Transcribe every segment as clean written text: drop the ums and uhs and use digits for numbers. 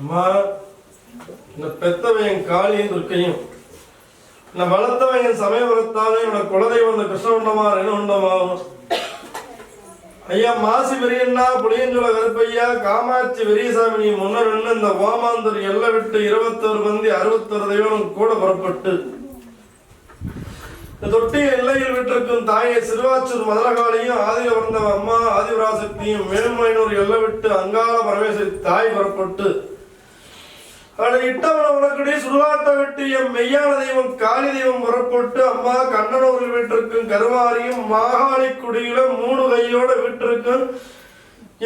அம்மா, இந்த பெத்தவன் காளியும் துர்க்கையும், நான் வளர்த்தவன் சமயபுரத்தாலும் என்னோட குலதெய்வம் இந்த கிருஷ்ணகுண்டமா ரெணுகுண்டமாகும். ஐயா மாசி பெரியண்ணா புளியஞ்சோல கருப்பையா காமாட்சி பெரியசாமி முன்னர் இந்த ஓமாந்தூர் எல்லை விட்டு 21 மந்தி 61 தெய்வம் கூட புறப்பட்டு தொட்டி எல்லையில் விட்டிருக்கும் தாயை சிறுவாச்சூர் மதுரகாளியும் ஆதிர வந்த அம்மா ஆதிபராசக்தியும் மேல்மலையனூர் எல்லை விட்டு அங்காள பரமேஸ்வரி தாய் புறப்பட்டு அவளை இட்டவன உனக்குடி சுடுகாட்டை விட்டு என் மெய்யான தெய்வம் காளி தெய்வம் புறப்பட்டு அம்மா கண்ணனூரில் விட்டிருக்கும் கருவாரியும் மாகாளி குடியில 3 கையோட விட்டிருக்கும்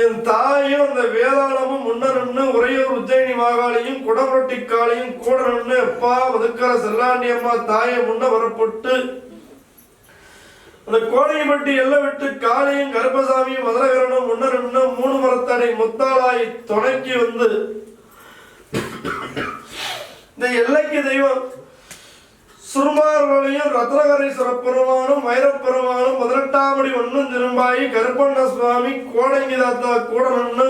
என் தாயும் அந்த வேதாளமும் முன்னருன்னு உறையூர் உஜ்ஜயினி மாகாளியும் குடமுரட்டி காளியும் கூட நின்று எப்பா ஒதுக்கற செல்லாண்டி அம்மா தாயை முன்ன புறப்பட்டு அந்த கோடையம்பட்டி எல்லை விட்டு காளியும் கருப்பசாமியும் மதுரகரனும் முன்னருன்னு 3 மரத்தடை முத்தாளாய் துணைக்கி வந்து இந்த எல்லைக்கு தெய்வம் சுருமார்களையும் ரத்னகரீஸ்வர பெருமானும் வைரப்பெருமானும் 18ஆம் அடி 1 திரும்பாயி கருப்பண்ண சுவாமி கோடங்கி தாத்தா கூட நின்று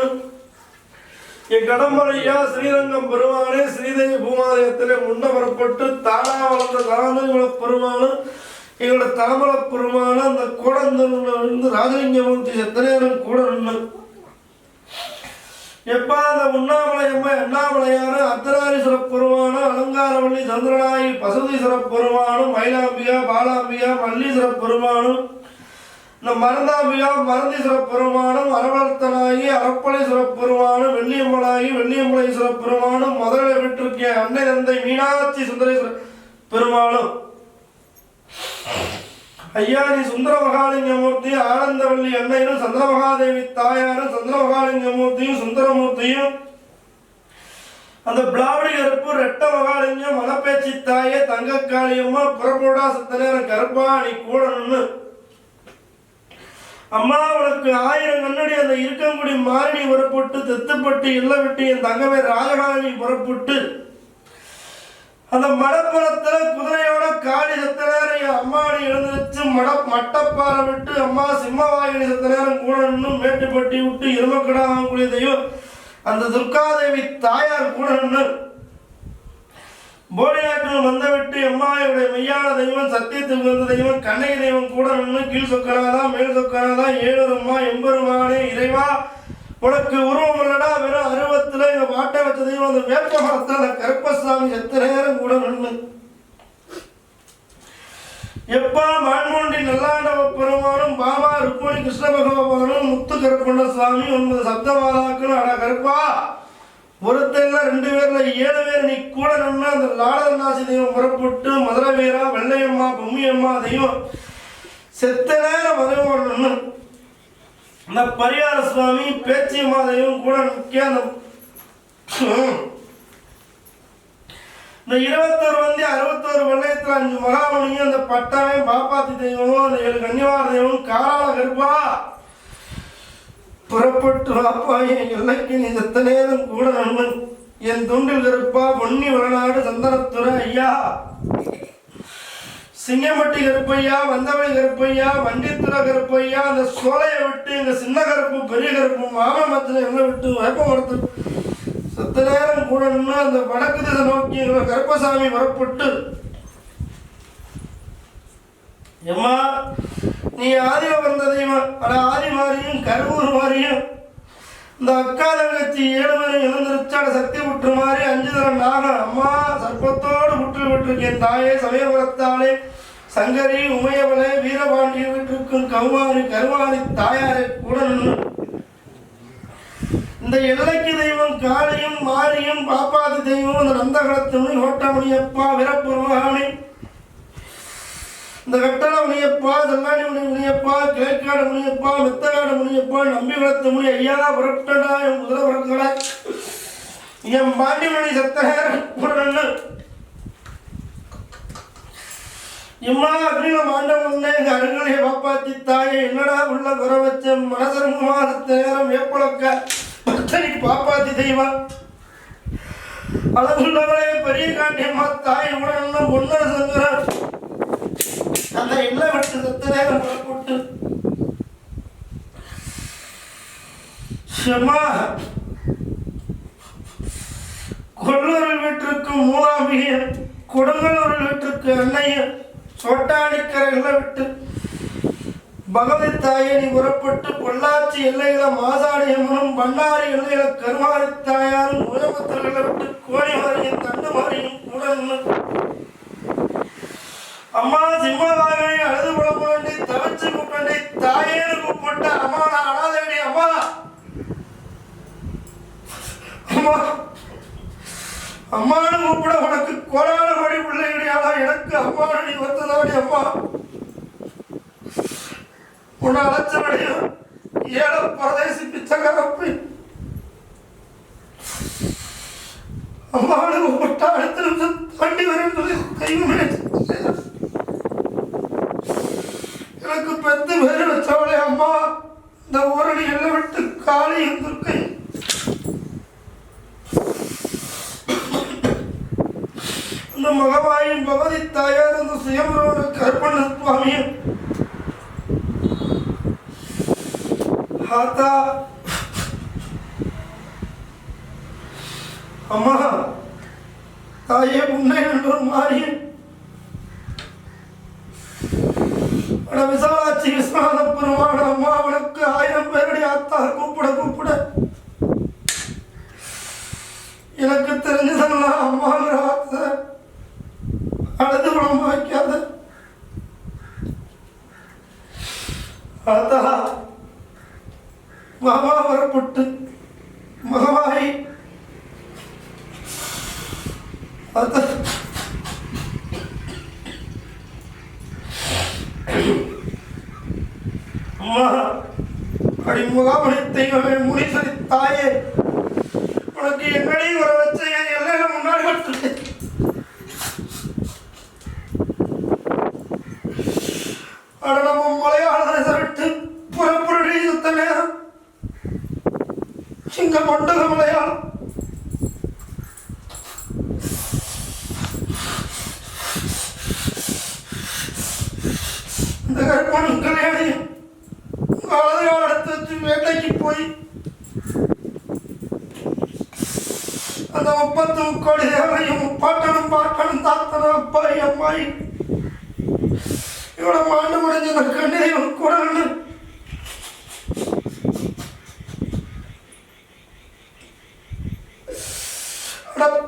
என் கடம்பரையா ஸ்ரீரங்கம் பெருமானே ஸ்ரீதேவி பூமாலயத்திலே முன்ன புறப்பட்டு தானா வளர்ந்த தானகுல பெருமானும் எங்களோட தாமல பெருமானும் அந்த கூடந்து ராஜலிங்கமூர்த்தி செத்தனேரன் கூட நின்று எப்பா அந்த உண்ணாமலையம்மா எண்ணாமலையாரு அர்த்தநாரீஸ்வர பெருமானும் அலங்காரவள்ளி சந்திரனாயி பசுதீஸ்வர பெருமானும் மயிலாம்பிகா பாலாம்பிகா மல்லீஸ்வர பெருமானும் இந்த மருந்தாம்பிகா மருந்தீஸ்வர பெருமானும் அரவர்த்தனாயி அரப்பளீஸ்வர பெருமானும் வெள்ளியம்பலாயி வெள்ளியம்பலேஸ்வர பெருமானும் மதுரை விட்டிருக்கிய அன்னை தந்தை மீனாட்சி சுந்தரேஸ்வர பெருமானும் ஐயா நீ சுந்தர மகாலிங்கமூர்த்தி ஆனந்தவள்ளி அன்னையும் சந்திர மகாதேவி தாயாரும் சந்திர மகாலிங்கமூர்த்தியும் சுந்தரமூர்த்தியும் அந்த பிளாவடி கருப்பு ரெட்ட மகாலிங்கம் மனப்பேச்சி தாயே தங்கக்காளியம்மா புறப்போடா சத்தனேரம் கருப்பா நீ கூட நின்று அம்மா உனக்கு 1000 கண்ணடி அந்த இருக்கங்குடி மாரணி புறப்பட்டு தெத்துப்பட்டு இல்ல விட்டு என் தங்கமே ராஜகாணி புறப்பட்டு அந்த மடப்புறத்துல குதிரையோட காளி சத்த நேரம் அம்மாடி எழுந்துருச்சு மட்டப்பாறை விட்டு அம்மா சிம்மவாகினி சத்த நேரம் கூட நின்று மேட்டுப்பட்டி விட்டு இருமக்கடா வாங்கக்கூடிய தெய்வம் அந்த துர்காதேவி தாயார் கூட நின்று போடியாற்றில் வந்த விட்டு அம்மாவுடைய மெய்யான தெய்வம் சத்தியத்துக்கு வந்த தெய்வம் கண்ணகி தெய்வம் கூட நின்று கீழ் சொக்கனாதா மேல் சொக்கனாதா 7 அம்மா எம்பெருமானே இறைவா உனக்கு உருவம் இல்லடா வெறும் அருவத்துல எங்க பாட்டை வச்ச தெய்வம் அந்த வேப்ப மரத்துல கருப்பசாமி எத்தனை நேரம் கூட நின்று எப்பா மான்மூண்டி நல்லாண்டவ பெருமானும் பாபா ருக்மணி கிருஷ்ண பகவானும் முத்து கருப்பண்ண சுவாமி 9 சப்தமாதாக்கள் அடா கருப்பா ஒருத்தர்ல 2 பேர்ல 7 பேர் நீ கூட நின்று அந்த லாடநாசி தெய்வம் புறப்பட்டு மதுரை வீரா வெள்ளையம்மா பொம்மியம்மா தெய்வம் செத்த நேரம் வருவோம் நின்று அந்த பரிகார சுவாமி பேச்சியம்மா தெய்வம் கூட முக்கிய இந்த 21 மந்தி 61 வெள்ளையத்துல 5 மகாமணியும் அந்த பட்டாவை பாப்பாத்தி தெய்வமும் அந்த 7 கன்னிவார தெய்வம் காலால கருப்பா புறப்பட்டு வாப்பா என் எல்லைக்கு நீ செத்த நேரம் கூட நண்பன் என் துண்டில் கருப்பா பொன்னி வளநாடு சந்தனத்துறை ஐயா சிங்கம்பட்டி கருப்பையா வந்தவழி கருப்பையா வண்டித்துறை கருப்பையா அந்த சோலையை விட்டு எங்க சின்ன கருப்பு பெரிய கருப்பு மாமமத்துல எங்களை விட்டு வேப்ப மரத்து சத்த நேரம் கூட நின்று அந்த வடக்கு திசை நோக்கி எங்களை கருப்பசாமி வரப்பட்டு எம்மா நீ ஆதில வந்த தெய்வம் அட ஆதி மாதிரியும் கருவூர் மாதிரியும் இந்த அக்கா தங்கச்சி 7 பேரும் எழுந்திருச்சாட சக்தி விட்டு மாதிரி 5 தரம் நாகம் அம்மா சர்ப்பத்தோடு விட்டு விட்டுருக்கேன் தாயே சமயபுரத்தாலே சங்கரி உமையவளே வீரபாண்டிய வீட்டிற்கும் கௌமாரி கருவாரி தாயாரை கூட நின்று இந்த எல்லைக்கு தெய்வம் காளியும் மாரியும் பாப்பாதி தெய்வம் அந்த நந்தகலத்துணி ஓட்டமணியப்பா வீரப்பெருமானி இந்த கட்டள முனியப்பா செல்லாணி முனியப்பா கிழக்காடு முனியப்பா மெத்தகாடு முனியப்பா நம்பி வளர்த்த முனி ஐயா புறப்பட்டடா என் குதிரை புறக்கடா என் பாண்டிமணி சத்தகர் கூட நின்று இம்மா அப்படின்னு மாண்டவன் எங்க அருங்கலையை பாப்பாத்தி தாயை என்னடா உள்ள குறை வச்ச மனசரமா சத்த நேரம் வேப்பளக்க பக்தனிக்கு பாப்பாத்தி தெய்வம் அளவுள்ளவளே பெரிய காண்டியம்மா தாய் கூட நின்று பொன்னர சங்கரன் அந்த இல்ல விட்டு சத்த நேரம் புறப்பட்டு கொல்லூரில் வீட்டிற்கு மூலாம்பிகையும் கொடுங்கலூரில் வீட்டிற்கு அன்னையும் சோட்டானிக்கரைகளை விட்டு பகவதி தாயணி புறப்பட்டு பொள்ளாச்சி எல்லையில மாசாணியம்மனும் பண்ணாரி எல்லையில கருமாரி தாயாரும் உயமத்தர்களை விட்டு கோணிமாரியும் தண்டுமாரியும் கூட அம்மா சிம்மவாகனை அழுது புலம்புண்டி தவச்சு கூப்பிட்டு தாயேன்னு கூப்பிட்ட அம்மா நான் அனாதேடி அம்மா அம்மா அம்மானு கூப்பிட உனக்கு கோடான கோடி பிள்ளைகளையாளா எனக்கு அம்மானு நீ வந்ததாடி அம்மா உன்னை அழைச்சபடியும் ஏழ பரதேசி பிச்சைக்காரப்பி அம்மானு கூப்பிட்டா அடுத்த நிமிஷம் தாண்டி வரும்போது தெய்வமே எனக்கு பெத்து பேரு வச்சவளே அம்மா இந்த ஊரணி எல்லை விட்டு காளியும் துர்க்கை அந்த மகவாயின் பகவதி தாயார் அந்த சுயம்பரோட கற்பன சுவாமியும் ஆத்தா அம்மா தாயே உன்னை என்று மாறியும் விசாலாட்சி விஸ்வநாத பெருமான அம்மா அவனுக்கு 1000 பேருடைய ஆத்தா கூப்பிட கூப்பிட எனக்கு தெரிஞ்சதெல்லாம் அம்மாங்கிற ஆத்த அழுது குழம்பு வைக்காத ஆத்தா மாமா வரப்பட்டு மகவாய் ஆத்தா அம்மா அடிமுகாமணி தெய்வமே முனீஸ்வரி தாயே உனக்கு என்னடி வர வச்ச என் எல்லையில முன்னாடி வந்துட்டு அட நம்ம மலையாளத்தை விட்டு புறப்புறடி சுத்த நேரம் இங்க மண்டல மலையாளம் இந்த கற்பனும் கல்யாணியும் வலதுகாலத்தை வச்சு வேட்டைக்கு போய் அந்த 30 கோடி தேவரையும் பாட்டனும் பாட்டனும் தாத்தனும் அப்பாய் அம்மாயி இவனை மாண்டு முடிஞ்ச அந்த கண்ணீரையும் குரல்னு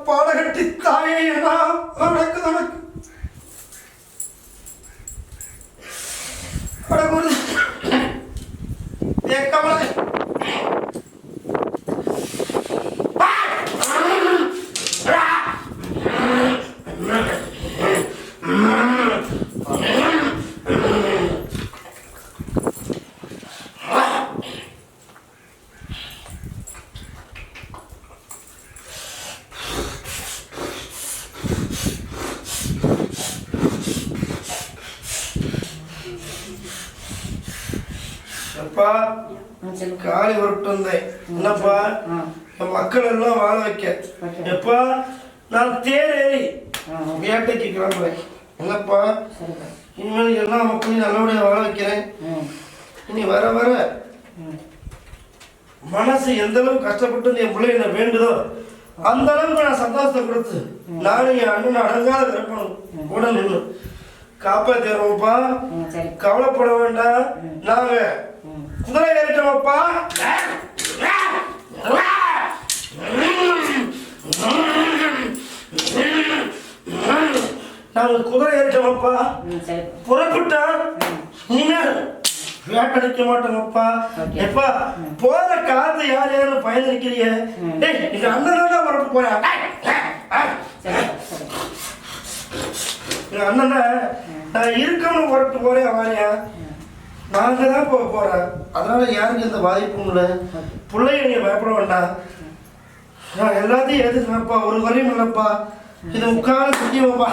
பாடகட்டி தாயே அவனுக்கு நமக்கு கமலை காளி உருட்டு வந்தேன் என்னப்பா என் மக்கள் எல்லாம் வாழ வைக்க எப்பா நான் தேரேறி வேட்டைக்கு கிளம்புறேன் என்னப்பா இனிமேல் எல்லா மக்களையும் நல்லபடியாக வாழ வைக்கிறேன் இனி வர வர மனசு எந்த அளவுக்கு கஷ்டப்பட்டு என் பிள்ளை என்ன வேண்டுதோ அந்த அளவுக்கு நான் சந்தோஷத்தை கொடுத்து நானும் என் அண்ணன் அடங்காத விருப்பணும் கூட நின்று காப்பாத்திடுறோம்ப்பா கவலைப்பட வேண்டாம் நாங்க குதிரை ஏறிட்டோம்ப்பா நாங்க குதிரை ஏறிட்டோம்ப்பா புறப்பட்டா இனிமேல் வேட்டடிக்க மாட்டோம்ப்பா எப்பா போற காத்து யார் யாரும் பயணிக்கிறீங்க எங்க அண்ணன் தான் புறப்பட்டு போயா எங்க அண்ணன் நான் இருக்கணும் புறப்பட்டு போறேன் வாரியா நாங்க தான் போறேன் அதனால யாருக்கு எந்த பாதிப்பும் இல்லை பிள்ளைய நீங்க பயப்பட வேண்டாம் நான் எல்லாத்தையும் எதுக்குறேன்ப்பா ஒரு வரையும் இல்லைப்பா இதை உட்கார சத்தியமாப்பா